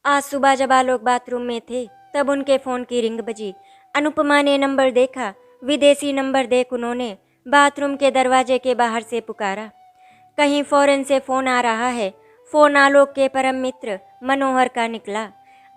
आज सुबह जब आलोक बाथरूम में थे तब उनके फ़ोन की रिंग बजी। अनुपमा ने नंबर देखा। विदेशी नंबर देख उन्होंने बाथरूम के दरवाजे के बाहर से पुकारा। कहीं फॉरेन से फ़ोन आ रहा है। फ़ोन आलोक के परम मित्र मनोहर का निकला।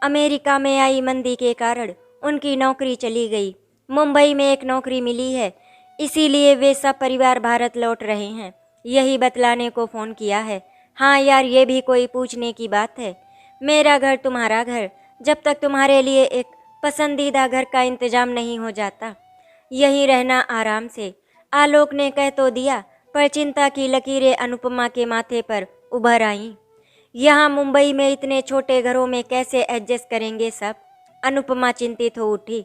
अमेरिका में आई मंदी के कारण उनकी नौकरी चली गई। मुंबई में एक नौकरी मिली है, इसीलिए वे सब परिवार भारत लौट रहे हैं। यही बतलाने को फ़ोन किया है। हाँ यार, ये भी कोई पूछने की बात है। मेरा घर तुम्हारा घर, जब तक तुम्हारे लिए एक पसंदीदा घर का इंतजाम नहीं हो जाता, यहीं रहना आराम से। आलोक ने कह तो दिया, पर चिंता की लकीरें अनुपमा के माथे पर उभर आईं। यहाँ मुंबई में इतने छोटे घरों में कैसे एडजस्ट करेंगे सब? अनुपमा चिंतित हो उठी।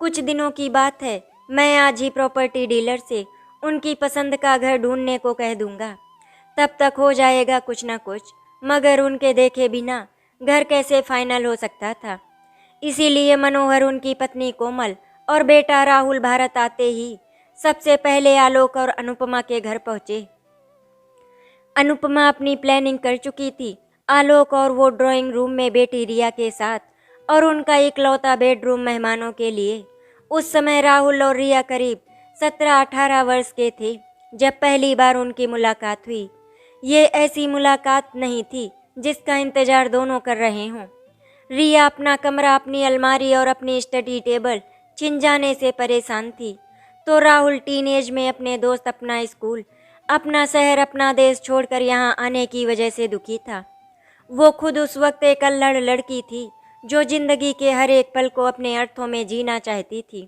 कुछ दिनों की बात है, मैं आज ही प्रॉपर्टी डीलर से उनकी पसंद का घर ढूंढने को कह दूंगा। तब तक हो जाएगा कुछ ना कुछ। मगर उनके देखे बिना घर कैसे फाइनल हो सकता था? इसीलिए मनोहर, उनकी पत्नी कोमल और बेटा राहुल भारत आते ही सबसे पहले आलोक और अनुपमा के घर पहुंचे। अनुपमा अपनी प्लानिंग कर चुकी थी। आलोक और वो ड्राइंग रूम में बेटी रिया के साथ, और उनका इकलौता बेडरूम मेहमानों के लिए। उस समय राहुल और रिया करीब 17-18 वर्ष के थे जब पहली बार उनकी मुलाकात हुई। ये ऐसी मुलाकात नहीं थी जिसका इंतजार दोनों कर रहे हों। रिया अपना कमरा, अपनी अलमारी और अपनी स्टडी टेबल छिन जाने से परेशान थी, तो राहुल टीनेज में अपने दोस्त, अपना स्कूल, अपना शहर, अपना देश छोड़कर यहाँ आने की वजह से दुखी था। वो खुद उस वक्त एक अल्लड़ लड़की थी जो जिंदगी के हर एक पल को अपने अर्थों में जीना चाहती थी।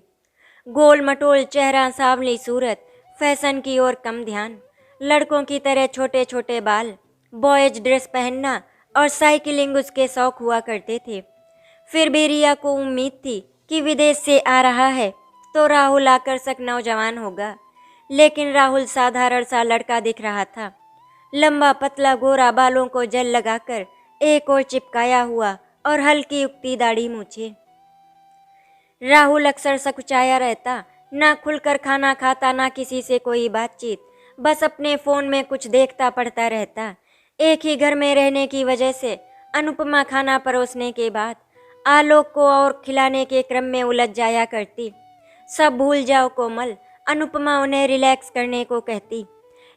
गोल मटोल चेहरा, सांवली सूरत, फैशन की ओर कम ध्यान, लड़कों की तरह छोटे छोटे बाल, बॉयज ड्रेस पहनना और साइकिलिंग उसके शौक हुआ करते थे। फिर भी रिया को उम्मीद थी कि विदेश से आ रहा है तो राहुल आकर्षक नौजवान होगा, लेकिन राहुल साधारण सा लड़का दिख रहा था। लंबा पतला गोरा, बालों को जेल लगाकर एक और चिपकाया हुआ और हल्की उगती दाढ़ी मूछे। राहुल अक्सर सकुचाया रहता, ना खुलकर खाना खाता, ना किसी से कोई बातचीत, बस अपने फ़ोन में कुछ देखता पढ़ता रहता। एक ही घर में रहने की वजह से अनुपमा खाना परोसने के बाद आलोक को और खिलाने के क्रम में उलझ जाया करती। सब भूल जाओ कोमल, अनुपमा उन्हें रिलैक्स करने को कहती।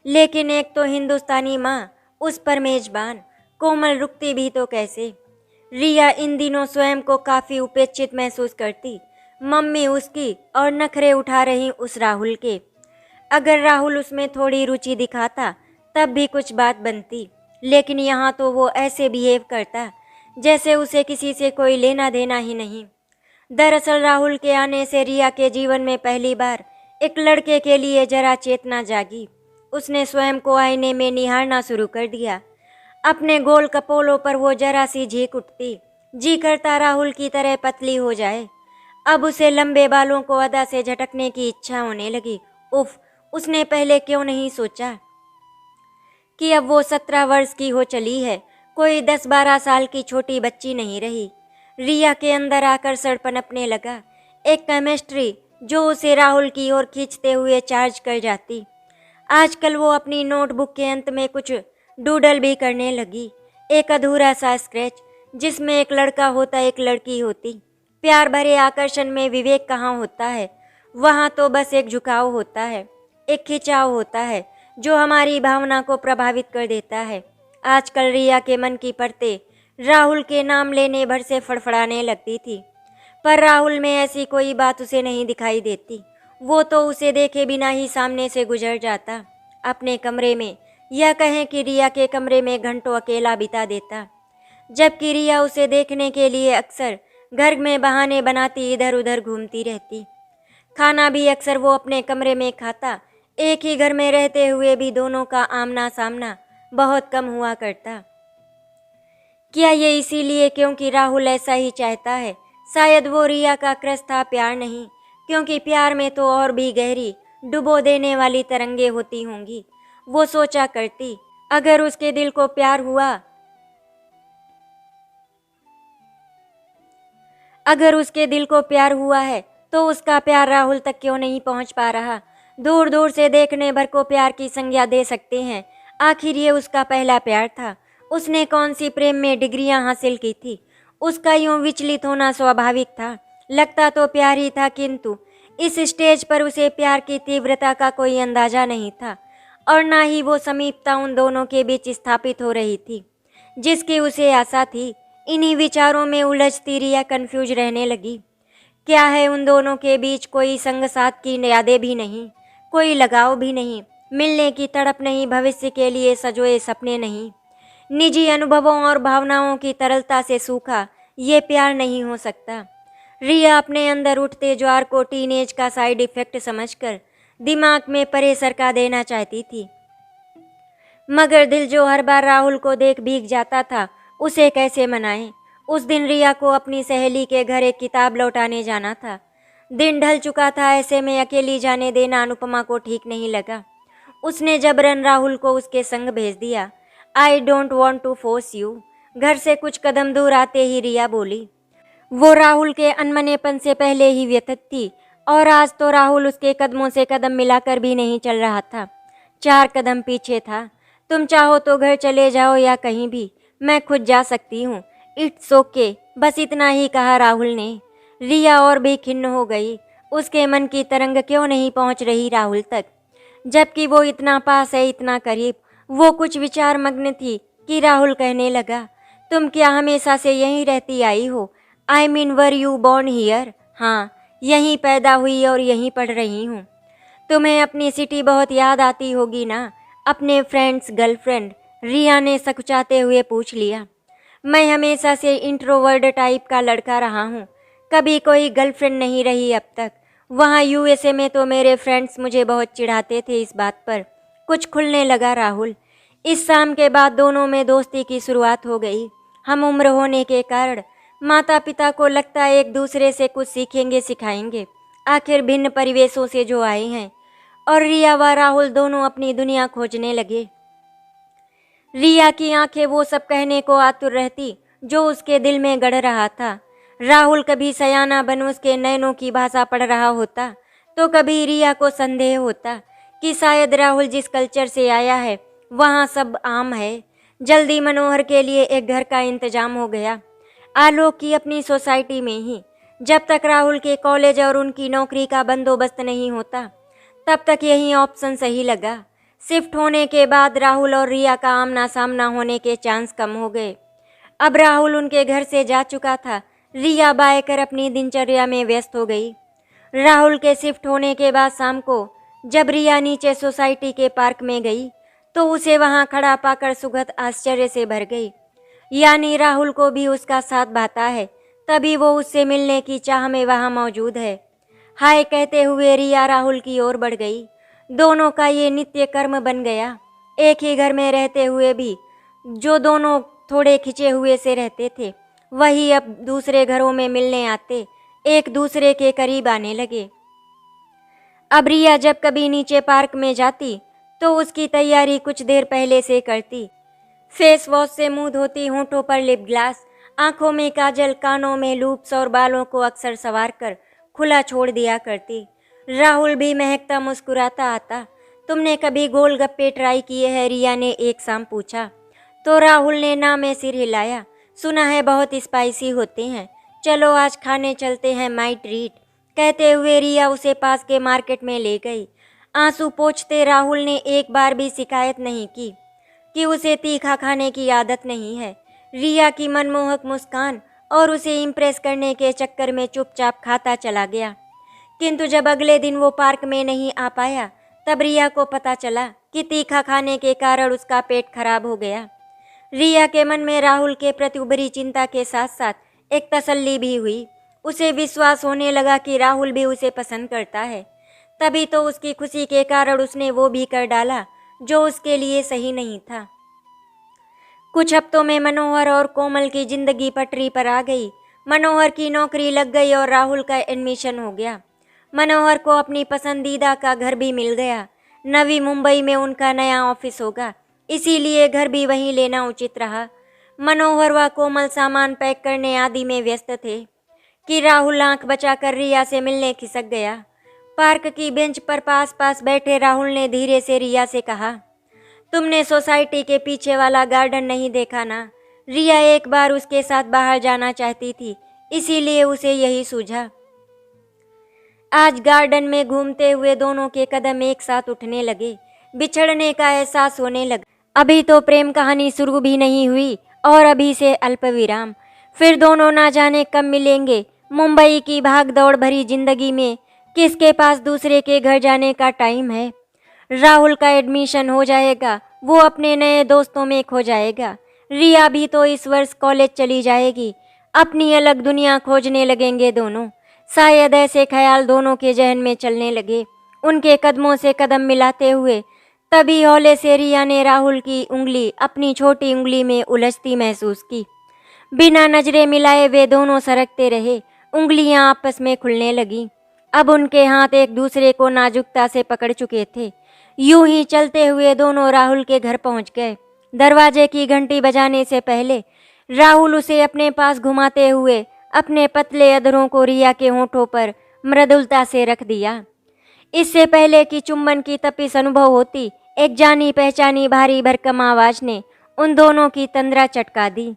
लेकिन एक तो हिंदुस्तानी माँ, उस पर मेजबान, कोमल रुकती भी तो कैसे? रिया इन दिनों स्वयं को काफ़ी उपेक्षित महसूस करती। मम्मी उसकी और नखरे उठा रही उस राहुल के। अगर राहुल उसमें थोड़ी रुचि दिखाता तब भी कुछ बात बनती, लेकिन यहाँ तो वो ऐसे बिहेव करता जैसे उसे किसी से कोई लेना देना ही नहीं। दरअसल राहुल के आने से रिया के जीवन में पहली बार एक लड़के के लिए जरा चेतना जागी। उसने स्वयं को आईने में निहारना शुरू कर दिया। अपने गोल कपोलों पर वो जरा सी झींक उठती। जी करता राहुल की तरह पतली हो जाए। अब उसे लंबे बालों को अदा से झटकने की इच्छा होने लगी। उफ, उसने पहले क्यों नहीं सोचा कि अब वो 17 वर्ष की हो चली है, कोई 10-12 साल की छोटी बच्ची नहीं रही। रिया के अंदर आकर्षण पनपने लगा, एक केमिस्ट्री जो उसे राहुल की ओर खींचते हुए चार्ज कर जाती। आजकल वो अपनी नोटबुक के अंत में कुछ डूडल भी करने लगी, एक अधूरा सा स्केच जिसमें एक लड़का होता, एक लड़की होती। प्यार भरे आकर्षण में विवेक कहाँ होता है? वहाँ तो बस एक झुकाव होता है, एक खिंचाव होता है जो हमारी भावना को प्रभावित कर देता है। आजकल रिया के मन की परतें राहुल के नाम लेने भर से फड़फड़ाने लगती थी, पर राहुल में ऐसी कोई बात उसे नहीं दिखाई देती। वो तो उसे देखे बिना ही सामने से गुजर जाता, अपने कमरे में, यह कहें कि रिया के कमरे में घंटों अकेला बिता देता। जबकि रिया उसे देखने के लिए अक्सर घर में बहाने बनाती इधर उधर घूमती रहती। खाना भी अक्सर वो अपने कमरे में खाता। एक ही घर में रहते हुए भी दोनों का आमना सामना बहुत कम हुआ करता। क्या ये इसीलिए क्योंकि राहुल ऐसा ही चाहता है? शायद वो रिया का क्रश था, प्यार नहीं, क्योंकि प्यार में तो और भी गहरी, डुबो देने वाली तरंगे होती होंगी। वो सोचा करती, अगर उसके दिल को प्यार हुआ, अगर उसके दिल को प्यार हुआ है तो उसका प्यार राहुल तक क्यों नहीं पहुंच पा रहा? दूर दूर से देखने भर को प्यार की संज्ञा दे सकते हैं। आखिर ये उसका पहला प्यार था। उसने कौन सी प्रेम में डिग्रियां हासिल की थी? उसका यूं विचलित होना स्वाभाविक था। लगता तो प्यार ही था, किंतु इस स्टेज पर उसे प्यार की तीव्रता का कोई अंदाजा नहीं था और ना ही वो समीपता उन दोनों के बीच स्थापित हो रही थी जिसकी उसे आशा थी। इन्हीं विचारों में उलझती रिया कंफ्यूज रहने लगी। क्या है उन दोनों के बीच? कोई संग साथ की यादें भी नहीं, कोई लगाव भी नहीं, मिलने की तड़प नहीं, भविष्य के लिए सजोए सपने नहीं, निजी अनुभवों और भावनाओं की तरलता से सूखा ये प्यार नहीं हो सकता। रिया अपने अंदर उठते ज्वार को टीनेज का साइड इफेक्ट समझकर दिमाग में परे सरका देना चाहती थी, मगर दिल जो हर बार राहुल को देख भीग जाता था, उसे कैसे मनाए। उस दिन रिया को अपनी सहेली के घर एक किताब लौटाने जाना था। दिन ढल चुका था, ऐसे में अकेली जाने देना अनुपमा को ठीक नहीं लगा। उसने जबरन राहुल को उसके संग भेज दिया। I don't want to force you. घर से कुछ कदम दूर आते ही रिया बोली। वो राहुल के अनमनेपन से पहले ही व्यथित थी और आज तो राहुल उसके कदमों से कदम मिलाकर भी नहीं चल रहा था, 4 कदम पीछे था। तुम चाहो तो घर चले जाओ या कहीं भी, मैं खुद जा सकती हूँ, इट्स ओके, बस इतना ही कहा राहुल ने। रिया और भी खिन्न हो गई। उसके मन की तरंग क्यों नहीं पहुँच रही राहुल तक, जबकि वो इतना पास है, इतना करीब। वो कुछ विचार मग्न थी कि राहुल कहने लगा, तुम क्या हमेशा से यहीं रहती आई हो? I mean were you born here? हाँ, यहीं पैदा हुई और यहीं पढ़ रही हूँ। तुम्हें अपनी सिटी बहुत याद आती होगी ना, अपने फ्रेंड्स, गर्लफ्रेंड? रिया ने सकुचाते हुए पूछ लिया। मैं हमेशा से इंट्रोवर्ड टाइप का लड़का रहा हूँ, कभी कोई गर्लफ्रेंड नहीं रही अब तक। वहाँ यूएसए में तो मेरे फ्रेंड्स मुझे बहुत चिढ़ाते थे इस बात पर। कुछ खुलने लगा राहुल। इस शाम के बाद दोनों में दोस्ती की शुरुआत हो गई। हम उम्र होने के कारण माता पिता को लगता है एक दूसरे से कुछ सीखेंगे, सिखाएंगे, आखिर भिन्न परिवेशों से जो आए हैं। और रिया व राहुल दोनों अपनी दुनिया खोजने लगे। रिया की आंखें वो सब कहने को आतुर रहती जो उसके दिल में गड़ रहा था। राहुल कभी सयाना बन उसके नैनों की भाषा पढ़ रहा होता, तो कभी रिया को संदेह होता कि शायद राहुल जिस कल्चर से आया है वहाँ सब आम है। जल्दी मनोहर के लिए एक घर का इंतजाम हो गया, आलोक की अपनी सोसाइटी में ही। जब तक राहुल के कॉलेज और उनकी नौकरी का बंदोबस्त नहीं होता, तब तक यही ऑप्शन सही लगा। शिफ्ट होने के बाद राहुल और रिया का आमना सामना होने के चांस कम हो गए। अब राहुल उनके घर से जा चुका था, रिया बाय कर अपनी दिनचर्या में व्यस्त हो गई। राहुल के शिफ्ट होने के बाद शाम को जब रिया नीचे सोसाइटी के पार्क में गई, तो उसे वहां खड़ा पाकर सुगत आश्चर्य से भर गई। यानी राहुल को भी उसका साथ भाता है, तभी वो उससे मिलने की चाह में वहां मौजूद है। हाय कहते हुए रिया राहुल की ओर बढ़ गई। दोनों का ये नित्य कर्म बन गया। एक ही घर में रहते हुए भी जो दोनों थोड़े खिंचे हुए से रहते थे, वही अब दूसरे घरों में मिलने आते, एक दूसरे के करीब आने लगे। अब रिया जब कभी नीचे पार्क में जाती तो उसकी तैयारी कुछ देर पहले से करती। फेस वॉश से मुंह धोती, होंठों पर लिप ग्लास, आंखों में काजल, कानों में लूप्स और बालों को अक्सर संवार कर खुला छोड़ दिया करती। राहुल भी महकता मुस्कुराता आता। तुमने कभी गोलगप्पे ट्राई किए हैं? रिया ने एक शाम पूछा। तो राहुल ने ना में सिर हिलाया। सुना है बहुत स्पाइसी होते हैं, चलो आज खाने चलते हैं, माई ट्रीट। कहते हुए रिया उसे पास के मार्केट में ले गई। आंसू पोंछते राहुल ने एक बार भी शिकायत नहीं की कि उसे तीखा खाने की आदत नहीं है। रिया की मनमोहक मुस्कान और उसे इम्प्रेस करने के चक्कर में चुपचाप खाता चला गया। किंतु जब अगले दिन वो पार्क में नहीं आ पाया, तब रिया को पता चला कि तीखा खाने के कारण उसका पेट खराब हो गया। रिया के मन में राहुल के प्रति उभरी चिंता के साथ साथ एक तसल्ली भी हुई। उसे विश्वास होने लगा कि राहुल भी उसे पसंद करता है। तभी तो उसकी खुशी के कारण उसने वो भी कर डाला जो उसके लिए सही नहीं था। कुछ हफ्तों में मनोहर और कोमल की जिंदगी पटरी पर आ गई। मनोहर की नौकरी लग गई और राहुल का एडमिशन हो गया। मनोहर को अपनी पसंदीदा का घर भी मिल गया। नवी मुंबई में उनका नया ऑफिस होगा, इसीलिए घर भी वहीं लेना उचित रहा। मनोहर व कोमल सामान पैक करने आदि में व्यस्त थे कि राहुल आंख बचाकर रिया से मिलने खिसक गया। पार्क की बेंच पर पास पास बैठे राहुल ने धीरे से रिया से कहा, तुमने सोसाइटी के पीछे वाला गार्डन नहीं देखा ना? रिया एक बार उसके साथ बाहर जाना चाहती थी, इसीलिए उसे यही सूझा। आज गार्डन में घूमते हुए दोनों के कदम एक साथ उठने लगे। बिछड़ने का एहसास होने लगा। अभी तो प्रेम कहानी शुरू भी नहीं हुई और अभी से अल्प विराम। फिर दोनों ना जाने कब मिलेंगे। मुंबई की भाग दौड़ भरी जिंदगी में किसके पास दूसरे के घर जाने का टाइम है। राहुल का एडमिशन हो जाएगा, वो अपने नए दोस्तों में खो जाएगा। रिया भी तो इस वर्ष कॉलेज चली जाएगी। अपनी अलग दुनिया खोजने लगेंगे दोनों। शायद ऐसे ख्याल दोनों के जहन में चलने लगे। उनके कदमों से कदम मिलाते हुए तभी हौले से रिया ने राहुल की उंगली अपनी छोटी उंगली में उलझती महसूस की। बिना नजरें मिलाए वे दोनों सरकते रहे। उंगलियां आपस में खुलने लगीं। अब उनके हाथ एक दूसरे को नाजुकता से पकड़ चुके थे। यूं ही चलते हुए दोनों राहुल के घर पहुंच गए। दरवाजे की घंटी बजाने से पहले राहुल उसे अपने पास घुमाते हुए अपने पतले अधरों को रिया के होठों पर मृदुलता से रख दिया। इससे पहले कि चुंबन की तपिश अनुभव होती, एक जानी पहचानी भारी भरकम आवाज ने उन दोनों की तंद्रा चटका दी।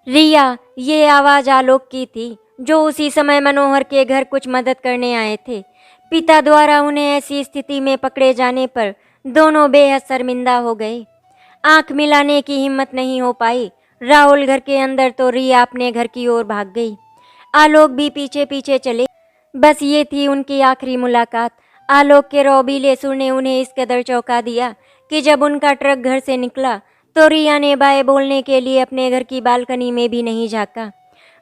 रिया, ये आवाज आलोक की थी, जो उसी समय मनोहर के घर कुछ मदद करने आए थे। पिता द्वारा उन्हें ऐसी स्थिति में पकड़े जाने पर दोनों बेहद शर्मिंदा हो गए। आंख मिलाने की हिम्मत नहीं हो पाई। राहुल घर के अंदर तो रिया अपने घर की ओर भाग गई। आलोक भी पीछे पीछे चले। बस ये थी उनकी आखिरी मुलाकात। आलोक के रौबीले सुर ने उन्हें इस कदर चौंका दिया कि जब उनका ट्रक घर से निकला तो रिया ने बाय बोलने के लिए अपने घर की बालकनी में भी नहीं झांका।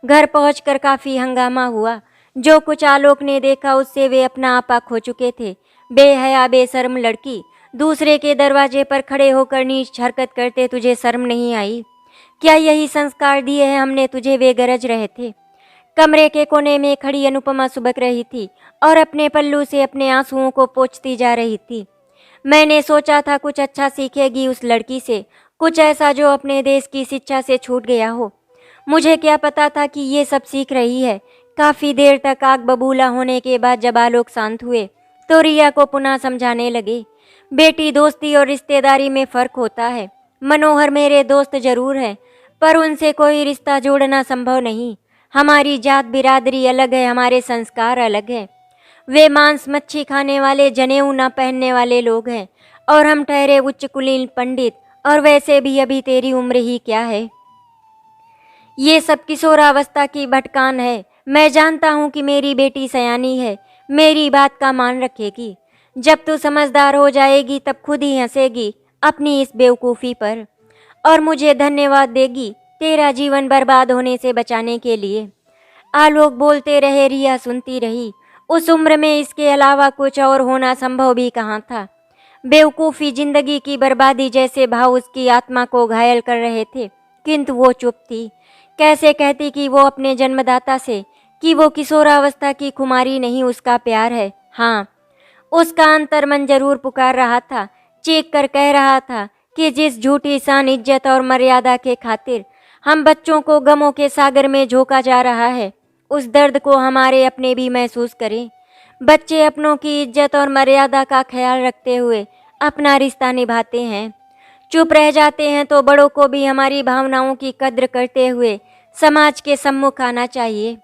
घर पहुंचकर काफ़ी हंगामा हुआ। जो कुछ आलोक ने देखा उससे वे अपना आपा खो चुके थे। बेहया बेशर्म लड़की, दूसरे के दरवाजे पर खड़े होकर नीच हरकत करते तुझे शर्म नहीं आई? क्या यही संस्कार दिए हैं हमने तुझे? वे गरज रहे थे। कमरे के कोने में खड़ी अनुपमा सुबक रही थी और अपने पल्लू से अपने आंसुओं को पोंछती जा रही थी। मैंने सोचा था कुछ अच्छा सीखेगी उस लड़की से, कुछ ऐसा जो अपने देश की शिक्षा से छूट गया हो। मुझे क्या पता था कि ये सब सीख रही है। काफ़ी देर तक आग बबूला होने के बाद जब आलोक शांत हुए तो रिया को पुनः समझाने लगे, बेटी, दोस्ती और रिश्तेदारी में फ़र्क होता है। मनोहर मेरे दोस्त जरूर है, पर उनसे कोई रिश्ता जोड़ना संभव नहीं। हमारी जात बिरादरी अलग है, हमारे संस्कार अलग हैं। वे मांस मच्छी खाने वाले, जनेऊ न पहनने वाले लोग हैं और हम ठहरे उच्च कुलीन पंडित। और वैसे भी अभी तेरी उम्र ही क्या है? ये सब किशोरावस्था की भटकान है। मैं जानता हूँ कि मेरी बेटी सयानी है, मेरी बात का मान रखेगी। जब तू समझदार हो जाएगी तब खुद ही हंसेगी अपनी इस बेवकूफ़ी पर और मुझे धन्यवाद देगी तेरा जीवन बर्बाद होने से बचाने के लिए। आलोक बोलते रहे, रिया सुनती रही। उस उम्र में इसके अलावा कुछ और होना संभव भी कहाँ था। बेवकूफ़ी, जिंदगी की बर्बादी जैसे भाव उसकी आत्मा को घायल कर रहे थे, किंतु वो चुप थी। कैसे कहती कि वो अपने जन्मदाता से, कि वो किशोरावस्था की खुमारी नहीं, उसका प्यार है। हाँ, उसका अंतर्मन जरूर पुकार रहा था, चीख कर कह रहा था कि जिस झूठी शान, इज्जत और मर्यादा के खातिर हम बच्चों को गमों के सागर में झोंका जा रहा है, उस दर्द को हमारे अपने भी महसूस करें। बच्चे अपनों की इज्जत और मर्यादा का ख्याल रखते हुए अपना रिश्ता निभाते हैं। चुप रह जाते हैं तो बड़ों को भी हमारी भावनाओं की कद्र करते हुए समाज के सम्मुख आना चाहिए।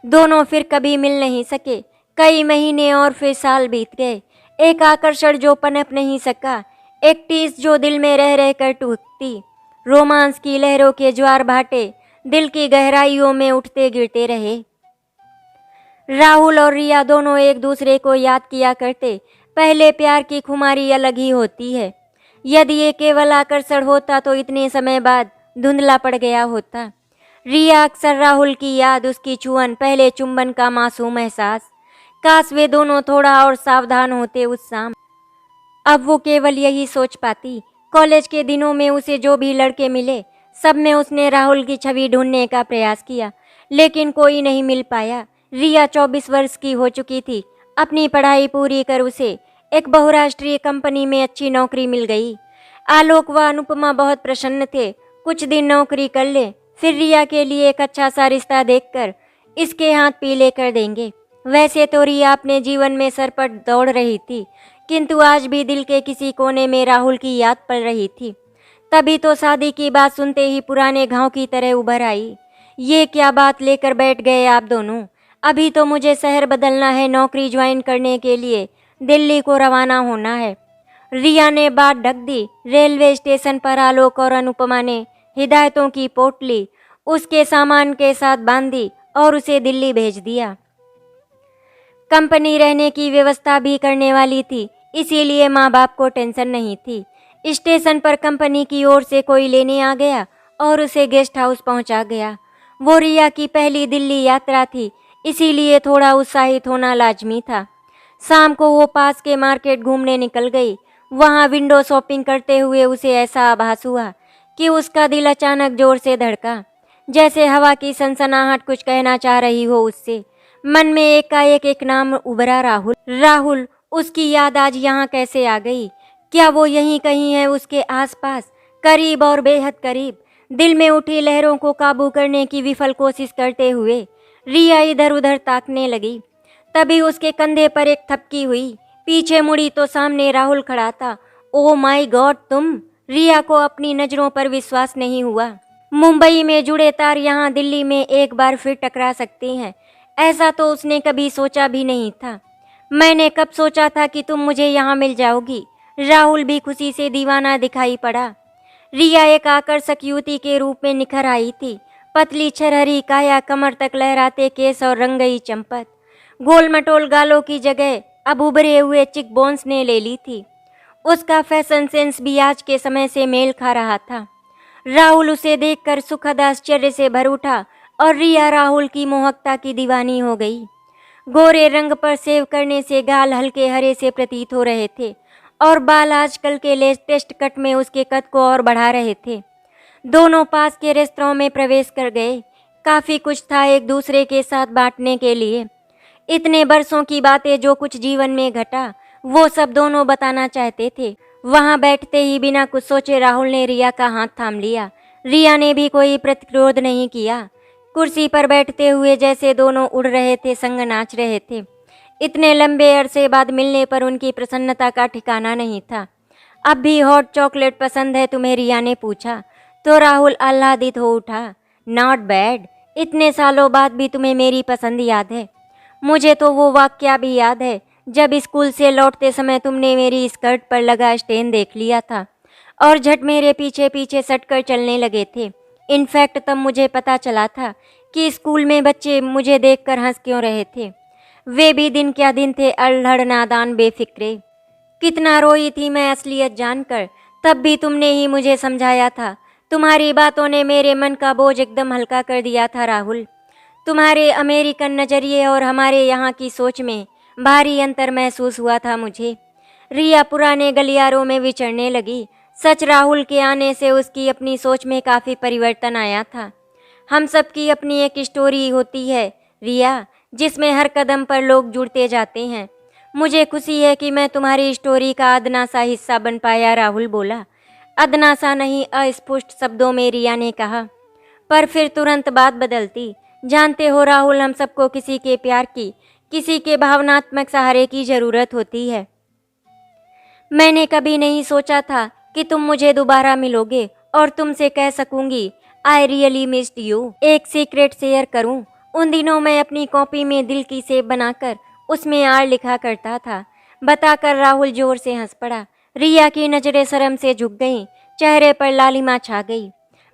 दोनों फिर कभी मिल नहीं सके। कई महीने और फिर साल बीत गए। एक आकर्षण जो पनप नहीं सका, एक टीस जो दिल में रह रह कर टूटती। रोमांस की लहरों के ज्वार भाटे दिल की गहराइयों में उठते गिरते रहे। राहुल और रिया दोनों एक दूसरे को याद किया करते। पहले प्यार की खुमारी अलग ही होती है। यदि ये केवल आकर्षण होता तो इतने समय बाद धुंधला पड़ गया होता। रिया अक्सर राहुल की याद, उसकी छुअन, पहले चुंबन का मासूम एहसास। काश वे दोनों थोड़ा और सावधान होते उस शाम। अब वो केवल यही सोच पाती। कॉलेज के दिनों में उसे जो भी लड़के मिले, सब में उसने राहुल की छवि ढूंढने का प्रयास किया, लेकिन कोई नहीं मिल पाया। रिया 24 वर्ष की हो चुकी थी। अपनी पढ़ाई पूरी कर उसे एक बहुराष्ट्रीय कंपनी में अच्छी नौकरी मिल गई। आलोक व अनुपमा बहुत प्रसन्न थे। कुछ दिन नौकरी कर ले, फिर रिया के लिए एक अच्छा सा रिश्ता देखकर इसके हाथ पीले कर देंगे। वैसे तो रिया अपने जीवन में सरपट दौड़ रही थी, किंतु आज भी दिल के किसी कोने में राहुल की याद पड़ रही थी। तभी तो शादी की बात सुनते ही पुराने घाव की तरह उभर आई। ये क्या बात लेकर बैठ गए आप दोनों? अभी तो मुझे शहर बदलना है, नौकरी ज्वाइन करने के लिए दिल्ली को रवाना होना है। रिया ने बात ढक दी। रेलवे स्टेशन पर आलोक और अनुपमा ने हिदायतों की पोटली उसके सामान के साथ बांधी और उसे दिल्ली भेज दिया। कंपनी रहने की व्यवस्था भी करने वाली थी, इसीलिए माँ बाप को टेंशन नहीं थी। स्टेशन पर कंपनी की ओर से कोई लेने आ गया और उसे गेस्ट हाउस पहुंचा गया। वो रिया की पहली दिल्ली यात्रा थी, इसीलिए थोड़ा उत्साहित होना लाजमी था। शाम को वो पास के मार्केट घूमने निकल गई। वहाँ विंडो शॉपिंग करते हुए उसे ऐसा आभास हुआ कि उसका दिल अचानक जोर से धड़का, जैसे हवा की सनसनाहट कुछ कहना चाह रही हो उससे। मन में एकाएक एक नाम उभरा, राहुल। राहुल, उसकी याद आज यहाँ कैसे आ गई? क्या वो यहीं कहीं है, उसके आसपास, करीब और बेहद करीब? दिल में उठी लहरों को काबू करने की विफल कोशिश करते हुए रिया इधर उधर ताकने लगी। तभी उसके कंधे पर एक थपकी हुई। पीछे मुड़ी तो सामने राहुल खड़ा था। ओ माय गॉड, तुम! रिया को अपनी नजरों पर विश्वास नहीं हुआ। मुंबई में जुड़े तार यहाँ दिल्ली में एक बार फिर टकरा सकते हैं, ऐसा तो उसने कभी सोचा भी नहीं था। मैंने कब सोचा था कि तुम मुझे यहाँ मिल जाओगी? राहुल भी खुशी से दीवाना दिखाई पड़ा। रिया एक आकर्षक युवती के रूप में निखर आई थी। पतली छरहरी काया, कमर तक लहराते केस और रंगई चंपत। गोल मटोल गालों की जगह अब उभरे हुए चिक बोन्स ने ले ली थी। उसका फैशन सेंस भी आज के समय से मेल खा रहा था। राहुल उसे देखकर सुखद आश्चर्य से भर उठा और रिया राहुल की मोहकता की दीवानी हो गई। गोरे रंग पर सेव करने से गाल हल्के हरे से प्रतीत हो रहे थे और बाल आजकल के लेटेस्ट कट में उसके कद को और बढ़ा रहे थे। दोनों पास के रेस्तरां में प्रवेश कर गए। काफ़ी कुछ था एक दूसरे के साथ बांटने के लिए। इतने बरसों की बातें, जो कुछ जीवन में घटा, वो सब दोनों बताना चाहते थे। वहां बैठते ही बिना कुछ सोचे राहुल ने रिया का हाथ थाम लिया। रिया ने भी कोई प्रतिरोध नहीं किया। कुर्सी पर बैठते हुए जैसे दोनों उड़ रहे थे, संग नाच रहे थे। इतने लंबे अरसे बाद मिलने पर उनकी प्रसन्नता का ठिकाना नहीं था। अब भी हॉट चॉकलेट पसंद है तुम्हें? रिया ने पूछा तो राहुल आह्लादित हो उठा। Not bad. इतने सालों बाद भी तुम्हें मेरी पसंद याद है? मुझे तो वो वाकया भी याद है जब स्कूल से लौटते समय तुमने मेरी स्कर्ट पर लगा स्टेन देख लिया था और झट मेरे पीछे पीछे सटकर चलने लगे थे। इनफैक्ट तब मुझे पता चला था कि स्कूल में बच्चे मुझे देखकर हंस क्यों रहे थे। वे भी दिन क्या दिन थे, अल्हड़ नादान बेफिक्रे। कितना रोई थी मैं असलियत जानकर। तब भी तुमने ही मुझे समझाया था। तुम्हारी बातों ने मेरे मन का बोझ एकदम हल्का कर दिया था राहुल। तुम्हारे अमेरिकन नज़रिए और हमारे यहाँ की सोच में भारी अंतर महसूस हुआ था मुझे। रिया पुराने गलियारों में विचरने लगी। सच, राहुल के आने से उसकी अपनी सोच में काफ़ी परिवर्तन आया था। हम सब की अपनी एक स्टोरी होती है रिया, जिसमें हर कदम पर लोग जुड़ते जाते हैं। मुझे खुशी है कि मैं तुम्हारी स्टोरी का अदना सा हिस्सा बन पाया, राहुल बोला। अदना सा नहीं, अस्पष्ट शब्दों में रिया ने कहा, पर फिर तुरंत बात बदलती। जानते हो राहुल, हम सबको किसी के प्यार की, किसी के भावनात्मक सहारे की ज़रूरत होती है। मैंने कभी नहीं सोचा था कि तुम मुझे दोबारा मिलोगे और तुमसे कह सकूंगी आई रियली मिस्ड यू। एक सीक्रेट शेयर करूं? उन दिनों मैं अपनी कॉपी में दिल की सेब बनाकर उसमें आर लिखा करता था। बताकर राहुल जोर से हंस पड़ा। रिया की नज़रें शर्म से झुक गईं, चेहरे पर लालिमा छा गई।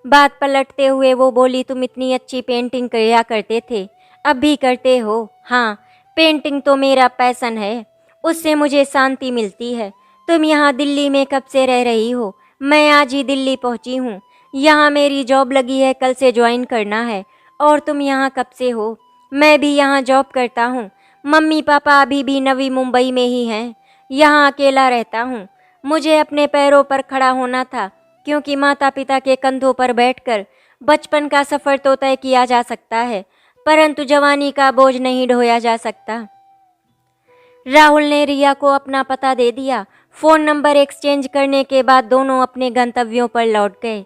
बात पलटते हुए वो बोली, तुम इतनी अच्छी पेंटिंग किया करते थे, अब भी करते हो? हाँ, पेंटिंग तो मेरा पैशन है, उससे मुझे शांति मिलती है। तुम यहाँ दिल्ली में कब से रह रही हो? मैं आज ही दिल्ली पहुँची हूँ। यहाँ मेरी जॉब लगी है, कल से ज्वाइन करना है। और तुम यहाँ कब से हो? मैं भी यहाँ जॉब करता हूँ। मम्मी पापा अभी भी नवी मुंबई में ही हैं। यहाँ अकेला रहता हूँ। मुझे अपने पैरों पर खड़ा होना था, क्योंकि माता पिता के कंधों पर बैठकर बचपन का सफ़र तो तय किया जा सकता है, परंतु जवानी का बोझ नहीं ढोया जा सकता। राहुल ने रिया को अपना पता दे दिया। फ़ोन नंबर एक्सचेंज करने के बाद दोनों अपने गंतव्यों पर लौट गए।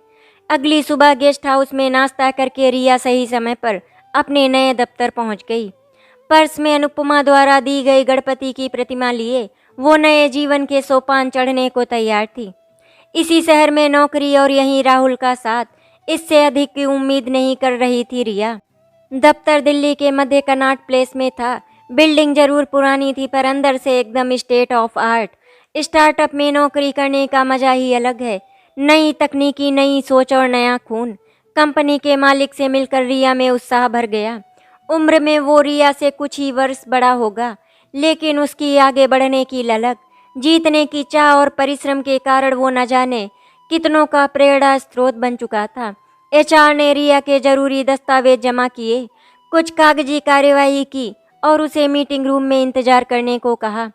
अगली सुबह गेस्ट हाउस में नाश्ता करके रिया सही समय पर अपने नए दफ्तर पहुंच गई। पर्स में अनुपमा द्वारा दी गई गणपति की प्रतिमा लिए वो नए जीवन के सोपान चढ़ने को तैयार थी। इसी शहर में नौकरी और यहीं राहुल का साथ, इससे अधिक की उम्मीद नहीं कर रही थी रिया। दफ्तर दिल्ली के मध्य कनॉट प्लेस में था। बिल्डिंग जरूर पुरानी थी पर अंदर से एकदम स्टेट ऑफ आर्ट। स्टार्टअप में नौकरी करने का मजा ही अलग है। नई तकनीकी, नई सोच और नया खून। कंपनी के मालिक से मिलकर रिया में उत्साह भर गया। उम्र में वो रिया से कुछ ही वर्ष बड़ा होगा, लेकिन उसकी आगे बढ़ने की ललक, जीतने की चाह और परिश्रम के कारण वो न जाने कितनों का प्रेरणा स्रोत बन चुका था। एचआर ने रिया के जरूरी दस्तावेज जमा किए, कुछ कागजी कार्यवाही की और उसे मीटिंग रूम में इंतजार करने को कहा।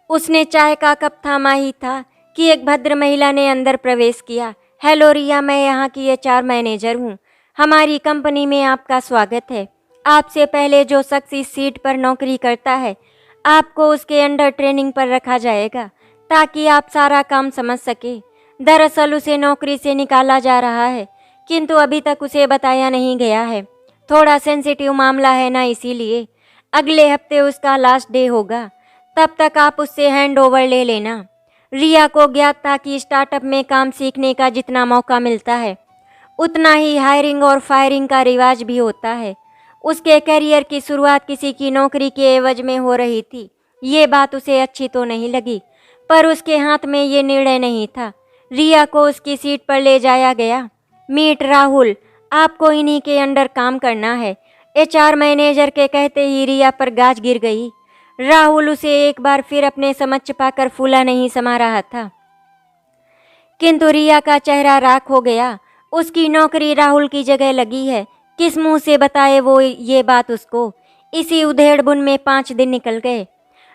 उसने चाय का कप थामा ही था कि एक भद्र महिला ने अंदर प्रवेश किया। हेलो रिया, मैं यहाँ की एचआर मैनेजर हूँ। हमारी कंपनी में आपका स्वागत है। आपसे पहले जो शख्स इस सीट पर नौकरी करता है, आपको उसके अंडर ट्रेनिंग पर रखा जाएगा ताकि आप सारा काम समझ सके। दरअसल उसे नौकरी से निकाला जा रहा है, किंतु अभी तक उसे बताया नहीं गया है। थोड़ा सेंसिटिव मामला है ना, इसीलिए अगले हफ्ते उसका लास्ट डे होगा। तब तक आप उससे हैंड ओवर ले लेना। रिया को ज्ञात था कि स्टार्टअप में काम सीखने का जितना मौका मिलता है, उतना ही हायरिंग और फायरिंग का रिवाज भी होता है। उसके करियर की शुरुआत किसी की नौकरी के एवज में हो रही थी। ये बात उसे अच्छी तो नहीं लगी, पर उसके हाथ में ये निर्णय नहीं था। रिया को उसकी सीट पर ले जाया गया। मीट राहुल, आपको इन्हीं के अंडर काम करना है। एचआर मैनेजर के कहते ही रिया पर गाज गिर गई। राहुल उसे एक बार फिर अपने समक्ष पाकर फूला नहीं समा रहा था, किंतु रिया का चेहरा राख हो गया। उसकी नौकरी राहुल की जगह लगी है, किस मुंह से बताए वो ये बात उसको। इसी उधेड़बुन में 5 दिन निकल गए।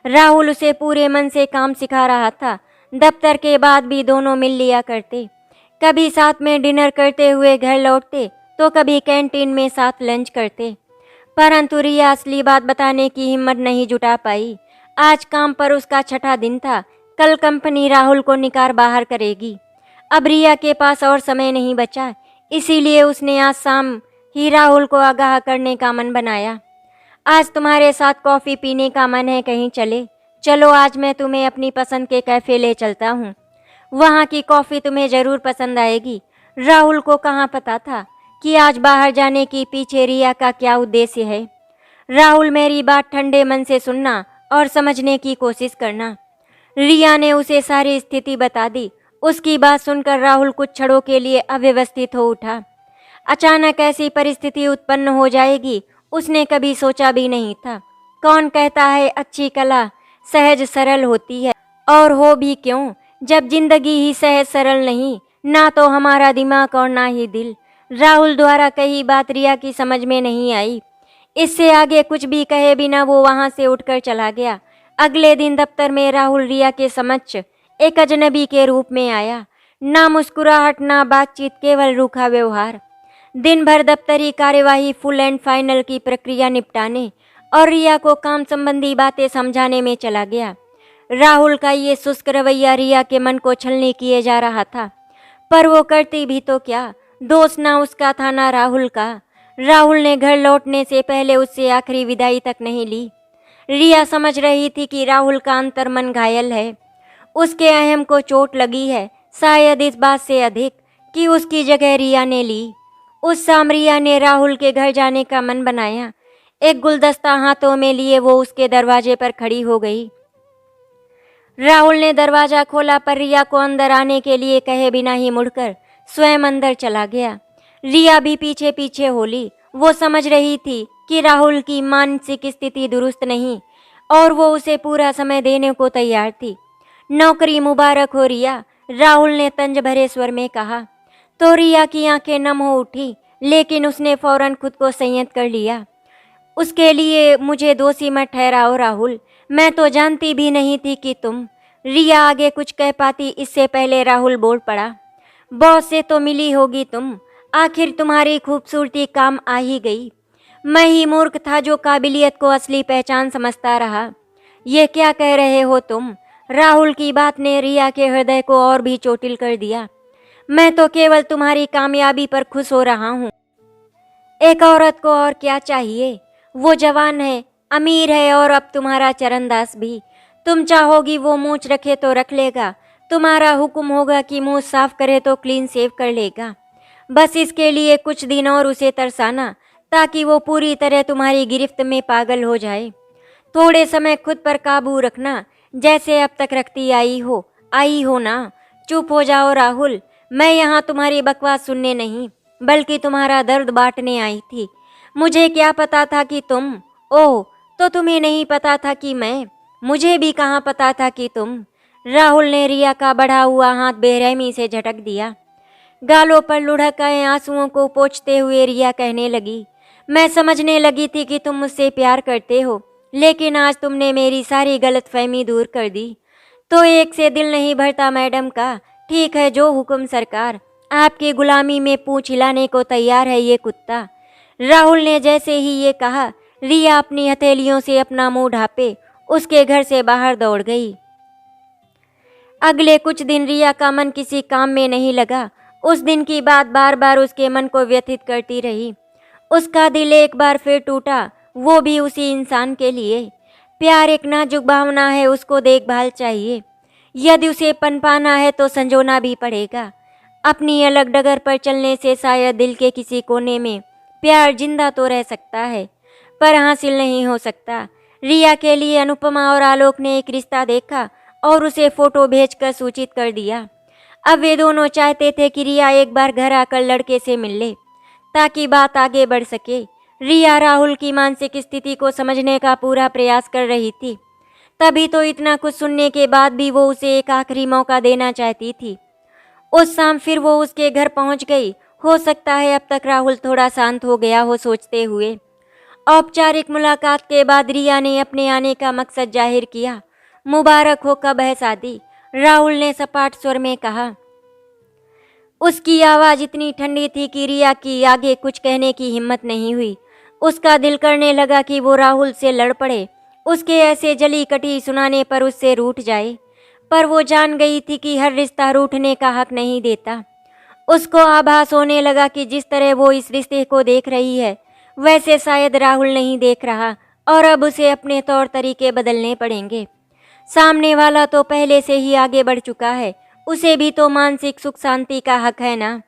राहुल उसे पूरे मन से काम सिखा रहा था। दफ्तर के बाद भी दोनों मिल लिया करते। कभी साथ में डिनर करते हुए घर लौटते तो कभी कैंटीन में साथ लंच करते। परंतु रिया असली बात बताने की हिम्मत नहीं जुटा पाई। आज काम पर उसका 6ठा दिन था। कल कंपनी राहुल को निकाल बाहर करेगी। अब रिया के पास और समय नहीं बचा, इसीलिए उसने आज शाम ही राहुल को आगाह करने का मन बनाया। आज तुम्हारे साथ कॉफ़ी पीने का मन है, कहीं चले? चलो, आज मैं तुम्हें अपनी पसंद के कैफ़े ले चलता हूँ। वहाँ की कॉफ़ी तुम्हें ज़रूर पसंद आएगी। राहुल को कहाँ पता था कि आज बाहर जाने के पीछे रिया का क्या उद्देश्य है। राहुल, मेरी बात ठंडे मन से सुनना और समझने की कोशिश करना। रिया ने उसे सारी स्थिति बता दी। उसकी बात सुनकर राहुल कुछ क्षणों के लिए अव्यवस्थित हो उठा। अचानक ऐसी परिस्थिति उत्पन्न हो जाएगी, उसने कभी सोचा भी नहीं था। कौन कहता है अच्छी कला सहज सरल होती है, और हो भी क्यों, जब जिंदगी ही सहज सरल नहीं, ना तो हमारा दिमाग और ना ही दिल। राहुल द्वारा कही बात रिया की समझ में नहीं आई। इससे आगे कुछ भी कहे बिना वो वहां से उठकर चला गया। अगले दिन दफ्तर में राहुल रिया के समक्ष एक अजनबी के रूप में आया। ना मुस्कुराहट, ना बातचीत, केवल रूखा व्यवहार। दिन भर दफ्तरी कार्यवाही, फुल एंड फाइनल की प्रक्रिया निपटाने और रिया को काम संबंधी बातें समझाने में चला गया। राहुल का ये शुष्क रवैया रिया के मन को छलनी किए जा रहा था, पर वो करती भी तो क्या। दोष ना उसका था ना राहुल का। राहुल ने घर लौटने से पहले उससे आखिरी विदाई तक नहीं ली। रिया समझ रही थी कि राहुल का अंतर्मन घायल है, उसके अहम को चोट लगी है, शायद इस बात से अधिक कि उसकी जगह रिया ने ली। उस शाम रिया ने राहुल के घर जाने का मन बनाया। एक गुलदस्ता हाथों में लिए वो उसके दरवाजे पर खड़ी हो गई। राहुल ने दरवाजा खोला, पर रिया को अंदर आने के लिए कहे बिना ही मुड़कर स्वयं अंदर चला गया। रिया भी पीछे पीछे होली। वो समझ रही थी कि राहुल की मानसिक स्थिति दुरुस्त नहीं और वो उसे पूरा समय देने को तैयार थी। नौकरी मुबारक हो रिया, राहुल ने तंज भरे स्वर में कहा। तो रिया की आंखें नम हो उठी, लेकिन उसने फौरन खुद को संयत कर लिया। उसके लिए मुझे दोषी मत ठहराओ राहुल, मैं तो जानती भी नहीं थी कि तुम। रिया आगे कुछ कह पाती इससे पहले राहुल बोल पड़ा। बॉस से तो मिली होगी तुम, आखिर तुम्हारी खूबसूरती काम आ ही गई। मैं ही मूर्ख था जो काबिलियत को असली पहचान समझता रहा। ये क्या कह रहे हो तुम? राहुल की बात ने रिया के हृदय को और भी चोटिल कर दिया। मैं तो केवल तुम्हारी कामयाबी पर खुश हो रहा हूँ। एक औरत को और क्या चाहिए? वो जवान है, अमीर है और अब तुम्हारा चरणदास भी। तुम चाहोगी वो मूंछ रखे तो रख लेगा, तुम्हारा हुक्म होगा कि मुंह साफ करे तो क्लीन शेव कर लेगा। बस इसके लिए कुछ दिन और उसे तरसाना, ताकि वो पूरी तरह तुम्हारी गिरफ्त में पागल हो जाए। थोड़े समय खुद पर काबू रखना, जैसे अब तक रखती आई हो ना। चुप हो जाओ राहुल, मैं यहाँ तुम्हारी बकवास सुनने नहीं, बल्कि तुम्हारा दर्द बांटने आई थी। मुझे क्या पता था कि तुम, ओह, तो तुम्हें नहीं पता था कि मैं, मुझे भी कहाँ पता था कि तुम। राहुल ने रिया का बढ़ा हुआ हाथ बेरहमी से झटक दिया। गालों पर लुढ़क आए आंसुओं को पोंछते हुए रिया कहने लगी, मैं समझने लगी थी कि तुम मुझसे प्यार करते हो, लेकिन आज तुमने मेरी सारी गलतफहमी दूर कर दी। तो एक से दिल नहीं भरता मैडम का। ठीक है, जो हुक्म सरकार। आपकी गुलामी में पूंछ हिलाने को तैयार है ये कुत्ता। राहुल ने जैसे ही ये कहा, रिया अपनी हथेलियों से अपना मुंह ढांपे उसके घर से बाहर दौड़ गई। अगले कुछ दिन रिया का मन किसी काम में नहीं लगा। उस दिन की बात बार बार उसके मन को व्यथित करती रही। उसका दिल एक बार फिर टूटा, वो भी उसी इंसान के लिए। प्यार एक नाजुक भावना है, उसको देखभाल चाहिए। यदि उसे पनपाना है तो संजोना भी पड़ेगा। अपनी अलग डगर पर चलने से शायद दिल के किसी कोने में प्यार जिंदा तो रह सकता है, पर हासिल नहीं हो सकता। रिया के लिए अनुपमा और आलोक ने एक रिश्ता देखा और उसे फोटो भेजकर सूचित कर दिया। अब वे दोनों चाहते थे कि रिया एक बार घर आकर लड़के से मिल ले, ताकि बात आगे बढ़ सके। रिया राहुल की मानसिक स्थिति को समझने का पूरा प्रयास कर रही थी। तभी तो इतना कुछ सुनने के बाद भी वो उसे एक आखिरी मौका देना चाहती थी। उस शाम फिर वो उसके घर पहुंच गई। हो सकता है अब तक राहुल थोड़ा शांत हो गया हो, सोचते हुए। औपचारिक मुलाकात के बाद रिया ने अपने आने का मकसद जाहिर किया। मुबारक हो, कब है शादी? राहुल ने सपाट स्वर में कहा। उसकी आवाज़ इतनी ठंडी थी कि रिया की आगे कुछ कहने की हिम्मत नहीं हुई। उसका दिल करने लगा कि वो राहुल से लड़ पड़े, उसके ऐसे जली कटी सुनाने पर उससे रूठ जाए। पर वो जान गई थी कि हर रिश्ता रूठने का हक नहीं देता। उसको आभास होने लगा कि जिस तरह वो इस रिश्ते को देख रही है, वैसे शायद राहुल नहीं देख रहा, और अब उसे अपने तौर तरीके बदलने पड़ेंगे। सामने वाला तो पहले से ही आगे बढ़ चुका है, उसे भी तो मानसिक सुख शांति का हक है ना।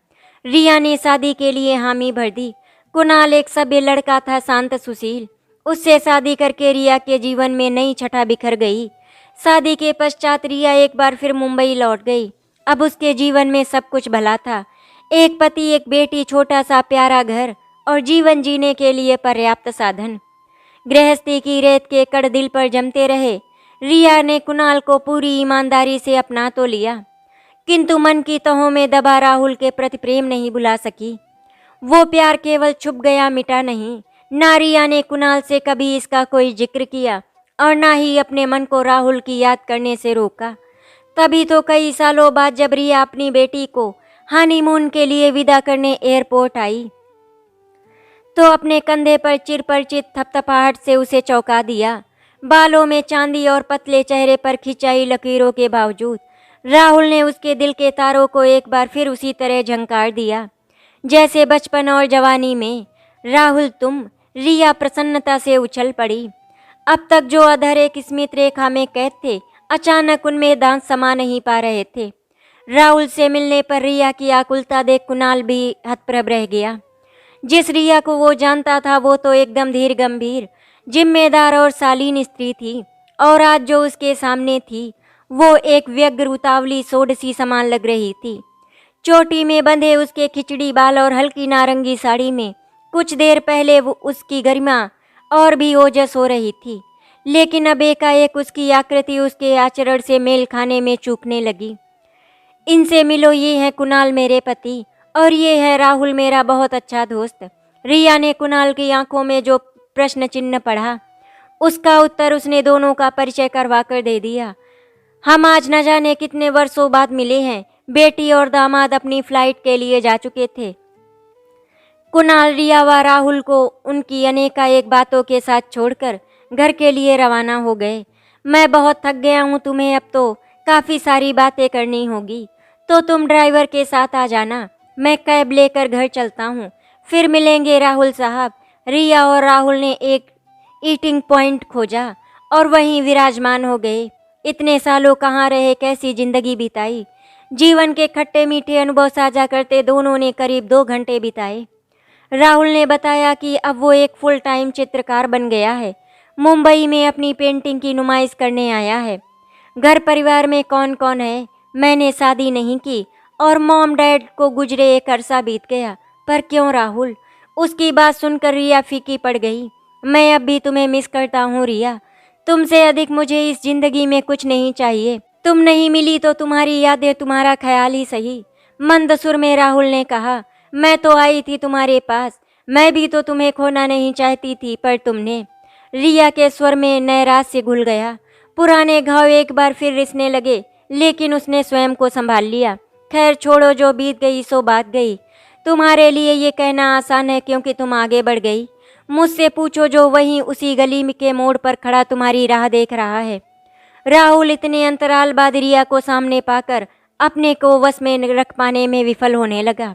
रिया ने शादी के लिए हामी भर दी। कुणाल एक सभ्य लड़का था, शांत सुशील। उससे शादी करके रिया के जीवन में नई छटा बिखर गई। शादी के पश्चात रिया एक बार फिर मुंबई लौट गई। अब उसके जीवन में सब कुछ भला था। एक पति, एक बेटी, छोटा सा प्यारा घर और जीवन जीने के लिए पर्याप्त साधन। गृहस्थी की रेत के कड़ दिल पर जमते रहे। रिया ने कुणाल को पूरी ईमानदारी से अपना तो लिया, किंतु मन की तहों में दबा राहुल के प्रति प्रेम नहीं भुला सकी। वो प्यार केवल छुप गया, मिटा नहीं। ना रिया ने कुणाल से कभी इसका कोई जिक्र किया और ना ही अपने मन को राहुल की याद करने से रोका। तभी तो कई सालों बाद जब रिया अपनी बेटी को हनीमून के लिए विदा करने एयरपोर्ट आई, तो अपने कंधे पर चिरपरिचित थपथपाहट से उसे चौंका दिया। बालों में चांदी और पतले चेहरे पर खिंचाई लकीरों के बावजूद राहुल ने उसके दिल के तारों को एक बार फिर उसी तरह झंकार दिया जैसे बचपन और जवानी में। राहुल तुम, रिया प्रसन्नता से उछल पड़ी। अब तक जो अधर एक स्मित रेखा में कैद थे, अचानक उनमें दांत समा नहीं पा रहे थे। राहुल से मिलने पर रिया की आकुलता देख कुणाल भी हतप्रभ रह गया। जिस रिया को वो जानता था वो तो एकदम धीर गंभीर, जिम्मेदार और शालीन स्त्री थी, और आज जो उसके सामने थी वो एक व्यग्र उतावली सोड सी समान लग रही थी। चोटी में बंधे उसके खिचड़ी बाल और हल्की नारंगी साड़ी में कुछ देर पहले वो उसकी गरिमा और भी ओजस हो रही थी, लेकिन अब एकाएक उसकी आकृति उसके आचरण से मेल खाने में चूकने लगी। इनसे मिलो, ये है कुणाल मेरे पति, और ये है राहुल मेरा बहुत अच्छा दोस्त। रिया ने कुणाल की आंखों में जो प्रश्न चिन्ह पढ़ा, उसका उत्तर उसने दोनों का परिचय करवा कर दे दिया। हम आज न जाने कितने वर्षों बाद मिले हैं। बेटी और दामाद अपनी फ्लाइट के लिए जा चुके थे। कुणाल रिया व राहुल को उनकी अनेकानेक बातों के साथ छोड़कर घर के लिए रवाना हो गए। मैं बहुत थक गया हूँ, तुम्हें अब तो काफ़ी सारी बातें करनी होगी, तो तुम ड्राइवर के साथ आ जाना, मैं कैब लेकर घर चलता हूँ। फिर मिलेंगे राहुल साहब। रिया और राहुल ने एक ईटिंग पॉइंट खोजा और वहीं विराजमान हो गए। इतने सालों कहाँ रहे, कैसी जिंदगी बिताई। जीवन के खट्टे मीठे अनुभव साझा करते दोनों ने करीब 2 घंटे बिताए। राहुल ने बताया कि अब वो एक फुल टाइम चित्रकार बन गया है। मुंबई में अपनी पेंटिंग की नुमाइश करने आया है। घर परिवार में कौन कौन है? मैंने शादी नहीं की और मॉम डैड को गुजरे एक अरसा बीत गया। पर क्यों राहुल? उसकी बात सुनकर रिया फीकी पड़ गई। मैं अब भी तुम्हें मिस करता हूँ रिया। तुमसे अधिक मुझे इस जिंदगी में कुछ नहीं चाहिए। तुम नहीं मिली तो तुम्हारी यादें, तुम्हारा ख्याल ही सही। मंद सुर में राहुल ने कहा, मैं तो आई थी तुम्हारे पास, मैं भी तो तुम्हें खोना नहीं चाहती थी, पर तुमने। रिया के स्वर में नैराश्य घुल गया। पुराने घाव एक बार फिर रिसने लगे, लेकिन उसने स्वयं को संभाल लिया। खैर छोड़ो, जो बीत गई सो बात गई। तुम्हारे लिए ये कहना आसान है क्योंकि तुम आगे बढ़ गई। मुझसे पूछो जो वहीं उसी गली के मोड़ पर खड़ा तुम्हारी राह देख रहा है। राहुल इतने अंतराल बाद रिया को सामने पाकर अपने को वश में रख पाने में विफल होने लगा।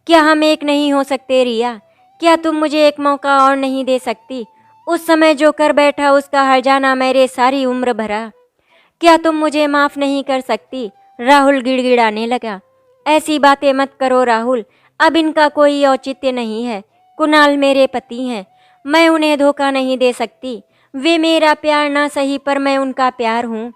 क्या हम एक नहीं हो सकते रिया? क्या तुम मुझे एक मौका और नहीं दे सकती? उस समय जो कर बैठा उसका हर्जाना मेरे सारी उम्र भरा। क्या तुम मुझे माफ़ नहीं कर सकती? राहुल गिड़गिड़ाने लगा। ऐसी बातें मत करो राहुल, अब इनका कोई औचित्य नहीं है। कुणाल मेरे पति हैं, मैं उन्हें धोखा नहीं दे सकती। वे मेरा प्यार ना सही पर मैं उनका प्यार हूँ।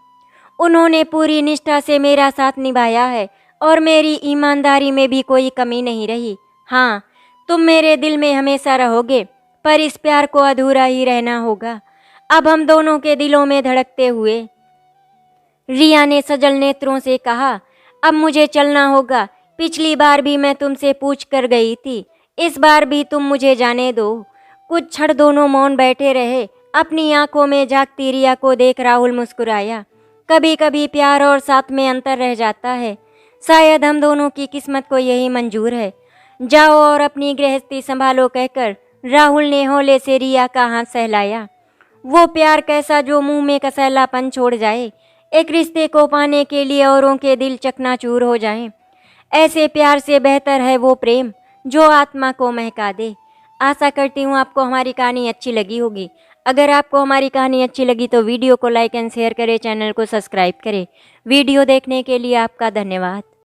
उन्होंने पूरी निष्ठा से मेरा साथ निभाया है और मेरी ईमानदारी में भी कोई कमी नहीं रही। हाँ, तुम मेरे दिल में हमेशा रहोगे, पर इस प्यार को अधूरा ही रहना होगा। अब हम दोनों के दिलों में धड़कते हुए। रिया ने सजल नेत्रों से कहा, अब मुझे चलना होगा। पिछली बार भी मैं तुमसे पूछ कर गई थी, इस बार भी तुम मुझे जाने दो। कुछ क्षण दोनों मौन बैठे रहे। अपनी आंखों में झांकती रिया को देख राहुल मुस्कुराया। कभी कभी प्यार और साथ में अंतर रह जाता है। शायद हम दोनों की किस्मत को यही मंजूर है। जाओ और अपनी गृहस्थी संभालो कहकर राहुल ने हौले से रिया का हाथ सहलाया। वो प्यार कैसा जो मुंह में कसैलापन छोड़ जाए। एक रिश्ते को पाने के लिए औरों के दिल चकनाचूर हो जाएं। ऐसे प्यार से बेहतर है वो प्रेम जो आत्मा को महका दे। आशा करती हूँ आपको हमारी कहानी अच्छी लगी होगी। अगर आपको हमारी कहानी अच्छी लगी तो वीडियो को लाइक एंड शेयर करें, चैनल को सब्सक्राइब करें। वीडियो देखने के लिए आपका धन्यवाद।